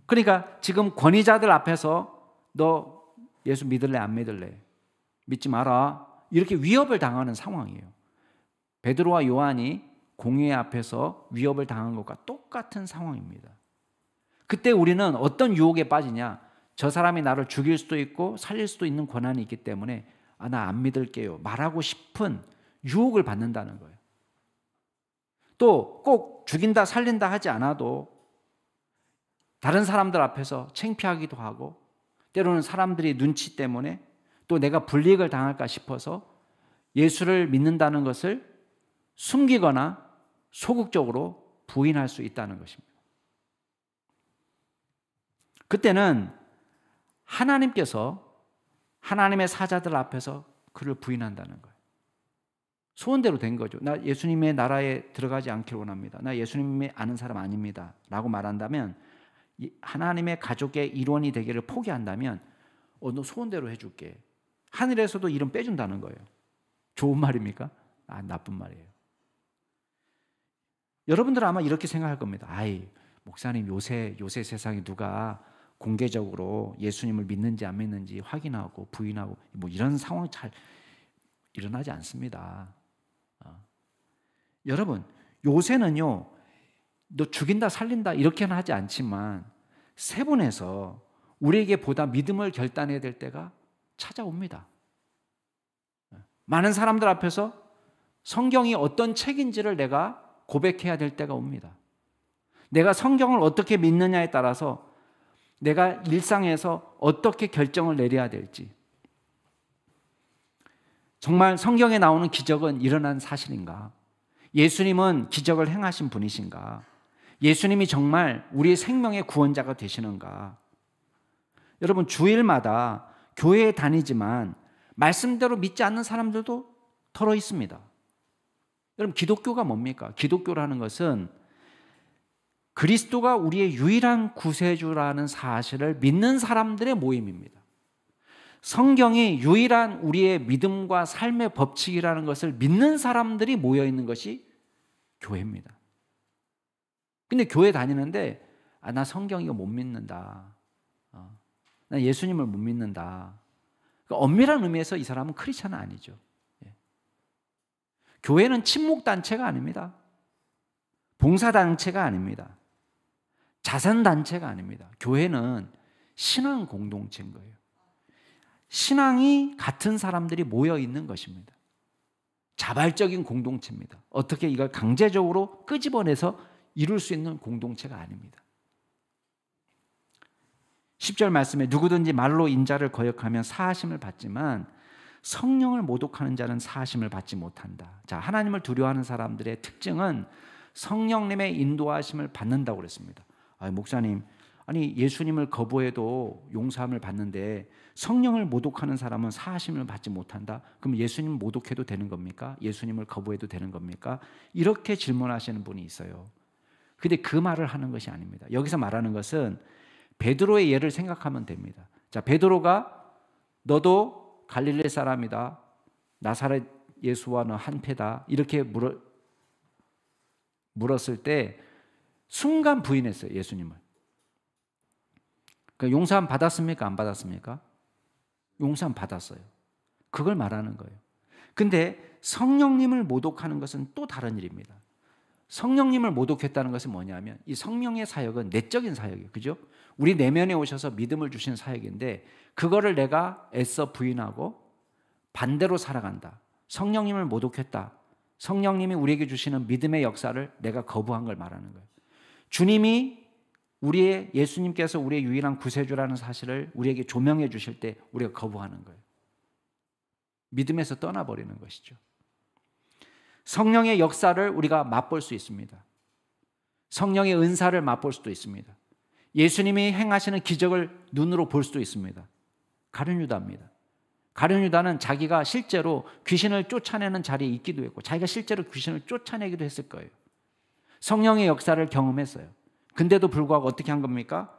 그러니까 지금 권위자들 앞에서 너 예수 믿을래 안 믿을래? 믿지 마라. 이렇게 위협을 당하는 상황이에요. 베드로와 요한이 공회 앞에서 위협을 당한 것과 똑같은 상황입니다. 그때 우리는 어떤 유혹에 빠지냐? 저 사람이 나를 죽일 수도 있고 살릴 수도 있는 권한이 있기 때문에 나 안 믿을게요 말하고 싶은 유혹을 받는다는 거예요. 또 꼭 죽인다 살린다 하지 않아도 다른 사람들 앞에서 창피하기도 하고, 때로는 사람들이 눈치 때문에 또 내가 불이익을 당할까 싶어서 예수를 믿는다는 것을 숨기거나 소극적으로 부인할 수 있다는 것입니다. 그때는 하나님께서 하나님의 사자들 앞에서 그를 부인한다는 거예요. 소원대로 된 거죠. 나 예수님의 나라에 들어가지 않기를 원합니다. 나 예수님이 아는 사람 아닙니다 라고 말한다면, 하나님의 가족의 일원이 되기를 포기한다면 너 소원대로 해줄게. 하늘에서도 이름 빼준다는 거예요. 좋은 말입니까? 나쁜 말이에요. 여러분들은 아마 이렇게 생각할 겁니다. 목사님 요새 세상에 누가 공개적으로 예수님을 믿는지 안 믿는지 확인하고 부인하고 뭐 이런 상황이 잘 일어나지 않습니다. 여러분, 요새는요, 너 죽인다 살린다 이렇게는 하지 않지만 세분해서 우리에게 보다 믿음을 결단해야 될 때가 찾아옵니다. 많은 사람들 앞에서 성경이 어떤 책인지를 내가 고백해야 될 때가 옵니다. 내가 성경을 어떻게 믿느냐에 따라서 내가 일상에서 어떻게 결정을 내려야 될지, 정말 성경에 나오는 기적은 일어난 사실인가? 예수님은 기적을 행하신 분이신가? 예수님이 정말 우리의 생명의 구원자가 되시는가? 여러분, 주일마다 교회에 다니지만 말씀대로 믿지 않는 사람들도 덜어 있습니다. 여러분, 기독교가 뭡니까? 기독교라는 것은 그리스도가 우리의 유일한 구세주라는 사실을 믿는 사람들의 모임입니다. 성경이 유일한 우리의 믿음과 삶의 법칙이라는 것을 믿는 사람들이 모여 있는 것이 교회입니다. 근데 교회 다니는데 나 성경 이거 못 믿는다. 나 예수님을 못 믿는다. 그러니까 엄밀한 의미에서 이 사람은 크리스천은 아니죠. 교회는 친목단체가 아닙니다. 봉사단체가 아닙니다. 자선단체가 아닙니다. 교회는 신앙 공동체인 거예요. 신앙이 같은 사람들이 모여 있는 것입니다. 자발적인 공동체입니다. 어떻게 이걸 강제적으로 끄집어내서 이룰 수 있는 공동체가 아닙니다. 10절 말씀에 누구든지 말로 인자를 거역하면 사하심을 받지만 성령을 모독하는 자는 사하심을 받지 못한다. 자, 하나님을 두려워하는 사람들의 특징은 성령님의 인도하심을 받는다고 그랬습니다. 목사님, 예수님을 거부해도 용서함을 받는데 성령을 모독하는 사람은 사하심을 받지 못한다? 그럼 예수님 모독해도 되는 겁니까? 예수님을 거부해도 되는 겁니까? 이렇게 질문하시는 분이 있어요. 근데 그 말을 하는 것이 아닙니다. 여기서 말하는 것은 베드로의 예를 생각하면 됩니다. 자, 베드로가 너도 갈릴리 사람이다. 나사렛 예수와 너 한패다. 이렇게 물었을 때 순간 부인했어요. 예수님을. 그러니까 용서함 받았습니까? 안 받았습니까? 용서함 받았어요. 그걸 말하는 거예요. 근데 성령님을 모독하는 것은 또 다른 일입니다. 성령님을 모독했다는 것은 뭐냐면 이 성령의 사역은 내적인 사역이에요. 그죠? 우리 내면에 오셔서 믿음을 주신 사역인데 그거를 내가 애써 부인하고 반대로 살아간다. 성령님을 모독했다. 성령님이 우리에게 주시는 믿음의 역사를 내가 거부한 걸 말하는 거예요. 주님이 예수님께서 우리의 유일한 구세주라는 사실을 우리에게 조명해 주실 때 우리가 거부하는 거예요. 믿음에서 떠나버리는 것이죠. 성령의 역사를 우리가 맛볼 수 있습니다. 성령의 은사를 맛볼 수도 있습니다. 예수님이 행하시는 기적을 눈으로 볼 수도 있습니다. 가룟 유다입니다. 가룟 유다는 자기가 실제로 귀신을 쫓아내는 자리에 있기도 했고 자기가 실제로 귀신을 쫓아내기도 했을 거예요. 성령의 역사를 경험했어요. 근데도 불구하고 어떻게 한 겁니까?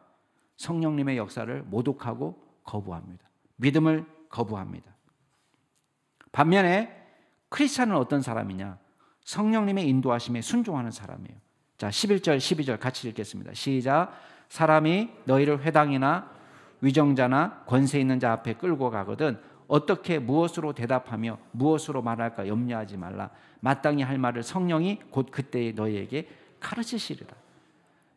성령님의 역사를 모독하고 거부합니다. 믿음을 거부합니다. 반면에 크리스찬은 어떤 사람이냐? 성령님의 인도하심에 순종하는 사람이에요. 자, 11절, 12절 같이 읽겠습니다. 시작. 사람이 너희를 회당이나 위정자나 권세 있는 자 앞에 끌고 가거든 어떻게 무엇으로 대답하며 무엇으로 말할까 염려하지 말라. 마땅히 할 말을 성령이 곧 그때에 너희에게 가르치시리라.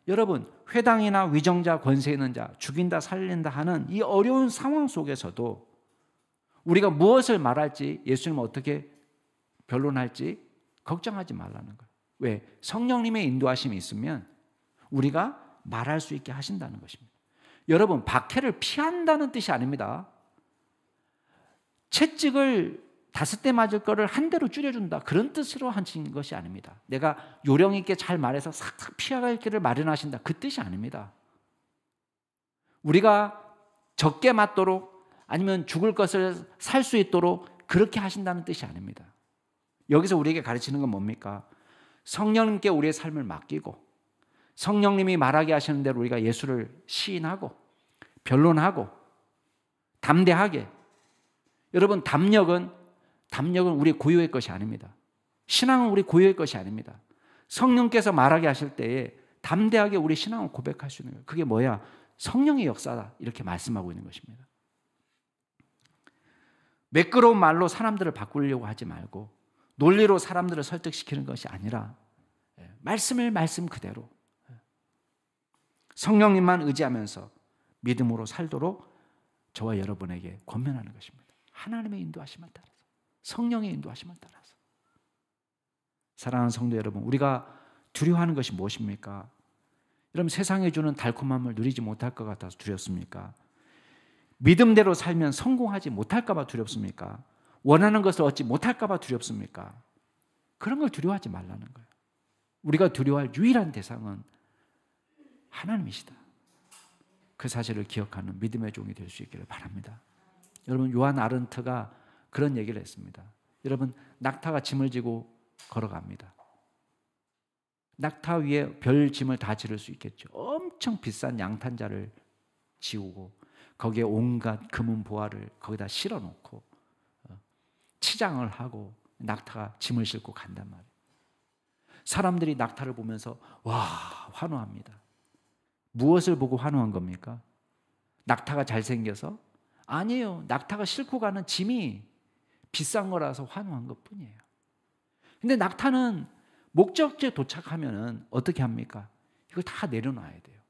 여러분, 회당이나 위정자, 권세 있는 자, 죽인다 살린다 하는 이 어려운 상황 속에서도 우리가 무엇을 말할지, 예수님은 어떻게 변론할지 걱정하지 말라는 거예요. 왜? 성령님의 인도하심이 있으면 우리가 말할 수 있게 하신다는 것입니다. 여러분, 박해를 피한다는 뜻이 아닙니다. 채찍을 5대 맞을 거를 한 대로 줄여준다, 그런 뜻으로 하신 것이 아닙니다. 내가 요령 있게 잘 말해서 싹싹 피해갈 길을 마련하신다, 그 뜻이 아닙니다. 우리가 적게 맞도록 아니면 죽을 것을 살 수 있도록 그렇게 하신다는 뜻이 아닙니다. 여기서 우리에게 가르치는 건 뭡니까? 성령님께 우리의 삶을 맡기고 성령님이 말하게 하시는 대로 우리가 예수를 시인하고 변론하고 담대하게. 여러분, 담력은 우리 고유의 것이 아닙니다. 신앙은 우리 고유의 것이 아닙니다. 성령께서 말하게 하실 때에 담대하게 우리 신앙을 고백할 수 있는 거예요. 그게 뭐야? 성령의 역사다, 이렇게 말씀하고 있는 것입니다. 매끄러운 말로 사람들을 바꾸려고 하지 말고 논리로 사람들을 설득시키는 것이 아니라 말씀을 말씀 그대로 성령님만 의지하면서 믿음으로 살도록 저와 여러분에게 권면하는 것입니다. 하나님의 인도하심을 따라서, 성령의 인도하심을 따라서. 사랑하는 성도 여러분, 우리가 두려워하는 것이 무엇입니까? 여러분, 세상에 주는 달콤함을 누리지 못할 것 같아서 두렵습니까? 믿음대로 살면 성공하지 못할까 봐 두렵습니까? 원하는 것을 얻지 못할까 봐 두렵습니까? 그런 걸 두려워하지 말라는 거예요. 우리가 두려워할 유일한 대상은 하나님이시다. 그 사실을 기억하는 믿음의 종이 될 수 있기를 바랍니다. 여러분, 요한 아른트가 그런 얘기를 했습니다. 여러분, 낙타가 짐을 지고 걸어갑니다. 낙타 위에 별 짐을 다 지를 수 있겠죠. 엄청 비싼 양탄자를 지우고 거기에 온갖 금은 보화를 거기다 실어 놓고 치장을 하고 낙타가 짐을 싣고 간단 말이에요. 사람들이 낙타를 보면서 와, 환호합니다. 무엇을 보고 환호한 겁니까? 낙타가 잘생겨서? 아니에요. 낙타가 싣고 가는 짐이 비싼 거라서 환호한 것뿐이에요. 근데 낙타는 목적지에 도착하면은 어떻게 합니까? 이걸 다 내려놔야 돼요.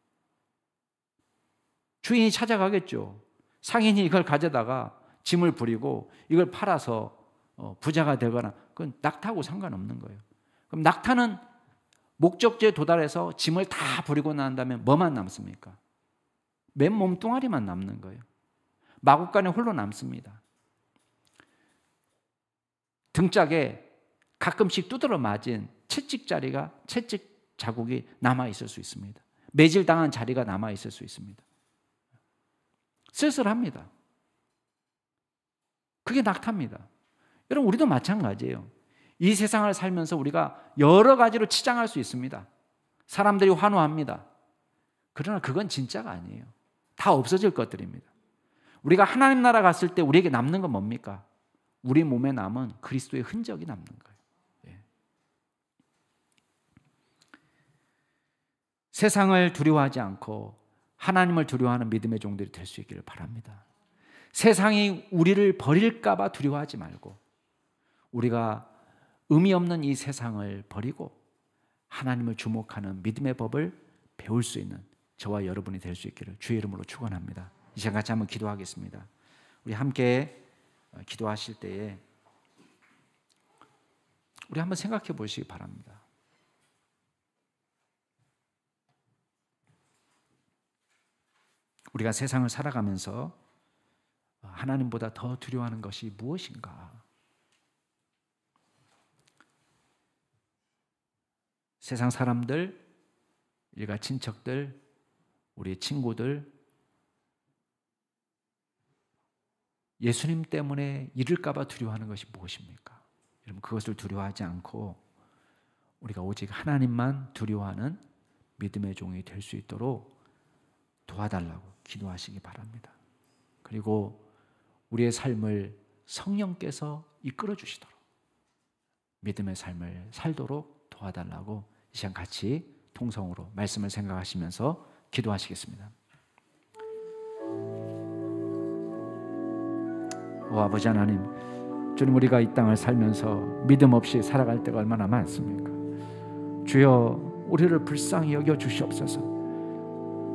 주인이 찾아가겠죠. 상인이 이걸 가져다가 짐을 부리고 이걸 팔아서 부자가 되거나 그건 낙타하고 상관없는 거예요. 그럼 낙타는 목적지에 도달해서 짐을 다 부리고 난 다음에 뭐만 남습니까? 맨 몸뚱아리만 남는 거예요. 마구간에 홀로 남습니다. 등짝에 가끔씩 두드러 맞은 채찍 자국이 남아 있을 수 있습니다. 매질당한 자리가 남아 있을 수 있습니다. 쓸쓸합니다. 그게 낙타입니다. 여러분, 우리도 마찬가지예요. 이 세상을 살면서 우리가 여러 가지로 치장할 수 있습니다. 사람들이 환호합니다. 그러나 그건 진짜가 아니에요. 다 없어질 것들입니다. 우리가 하나님 나라 갔을 때 우리에게 남는 건 뭡니까? 우리 몸에 남은 그리스도의 흔적이 남는 거예요. 예. 세상을 두려워하지 않고 하나님을 두려워하는 믿음의 종들이 될 수 있기를 바랍니다. 세상이 우리를 버릴까 봐 두려워하지 말고 우리가 의미 없는 이 세상을 버리고 하나님을 주목하는 믿음의 법을 배울 수 있는 저와 여러분이 될 수 있기를 주의 이름으로 축원합니다. 이 시간 같이 한번 기도하겠습니다. 우리 함께 기도하실 때에 우리 한번 생각해 보시기 바랍니다. 우리가 세상을 살아가면서 하나님보다 더 두려워하는 것이 무엇인가? 세상 사람들, 일가 친척들, 우리 친구들, 예수님 때문에 잃을까 봐 두려워하는 것이 무엇입니까? 여러분, 그것을 두려워하지 않고 우리가 오직 하나님만 두려워하는 믿음의 종이 될 수 있도록 도와달라고 기도하시기 바랍니다. 그리고 우리의 삶을 성령께서 이끌어 주시도록 믿음의 삶을 살도록 도와달라고 이 시간 같이 통성으로 말씀을 생각하시면서 기도하시겠습니다. 오 아버지 하나님, 주님, 우리가 이 땅을 살면서 믿음 없이 살아갈 때가 얼마나 많습니까? 주여, 우리를 불쌍히 여겨 주시옵소서.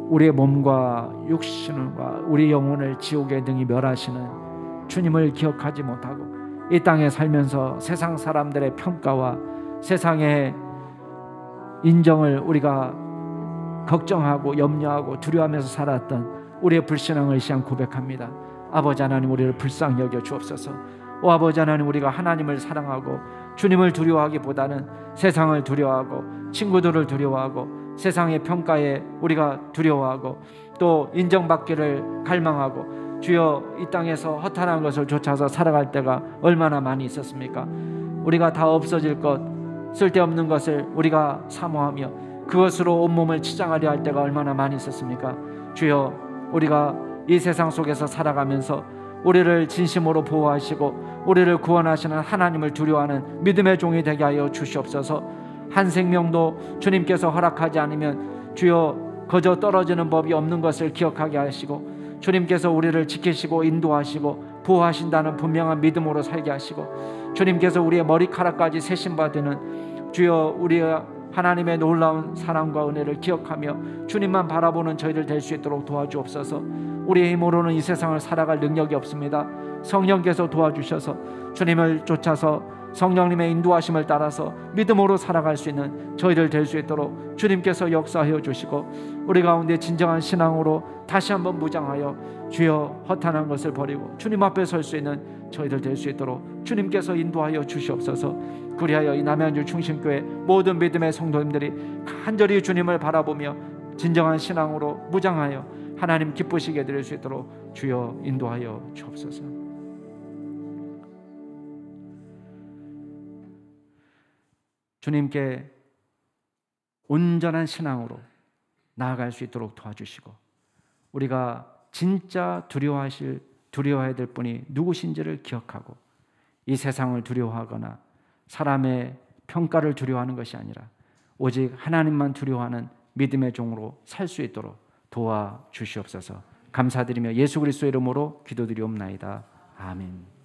우리의 몸과 육신과 우리 영혼을 지옥에 등이 멸하시는 주님을 기억하지 못하고 이 땅에 살면서 세상 사람들의 평가와 세상의 인정을 우리가 걱정하고 염려하고 두려워하면서 살았던 우리의 불신앙을 시한 고백합니다. 아버지 하나님, 우리를 불쌍히 여겨 주옵소서. 오 아버지 하나님, 우리가 하나님을 사랑하고 주님을 두려워하기보다는 세상을 두려워하고 친구들을 두려워하고 세상의 평가에 우리가 두려워하고 또 인정받기를 갈망하고 주여, 이 땅에서 허탄한 것을 쫓아서 살아갈 때가 얼마나 많이 있었습니까? 우리가 다 없어질 것, 쓸데없는 것을 우리가 사모하며 그것으로 온몸을 치장하려 할 때가 얼마나 많이 있었습니까? 주여, 우리가 이 세상 속에서 살아가면서 우리를 진심으로 보호하시고 우리를 구원하시는 하나님을 두려워하는 믿음의 종이 되게 하여 주시옵소서. 한 생명도 주님께서 허락하지 않으면 주여 거저 떨어지는 법이 없는 것을 기억하게 하시고 주님께서 우리를 지키시고 인도하시고 보호하신다는 분명한 믿음으로 살게 하시고 주님께서 우리의 머리카락까지 세신 바 되는 주여, 우리의 하나님의 놀라운 사랑과 은혜를 기억하며 주님만 바라보는 저희들 될 수 있도록 도와주옵소서. 우리의 힘으로는 이 세상을 살아갈 능력이 없습니다. 성령께서 도와주셔서 주님을 쫓아서 성령님의 인도하심을 따라서 믿음으로 살아갈 수 있는 저희들 될 수 있도록 주님께서 역사하여 주시고 우리 가운데 진정한 신앙으로 다시 한번 무장하여 주여 허탄한 것을 버리고 주님 앞에 설 수 있는 저희들 될 수 있도록 주님께서 인도하여 주시옵소서. 그리하여 이 남양주 충신교회 모든 믿음의 성도님들이 간절히 주님을 바라보며 진정한 신앙으로 무장하여 하나님 기쁘시게 드릴 수 있도록 주여 인도하여 주옵소서. 주님께 온전한 신앙으로 나아갈 수 있도록 도와주시고, 우리가 진짜 두려워해야 될 분이 누구신지를 기억하고, 이 세상을 두려워하거나 사람의 평가를 두려워하는 것이 아니라 오직 하나님만 두려워하는 믿음의 종으로 살 수 있도록 도와주시옵소서. 감사드리며 예수 그리스도의 이름으로 기도드리옵나이다. 아멘.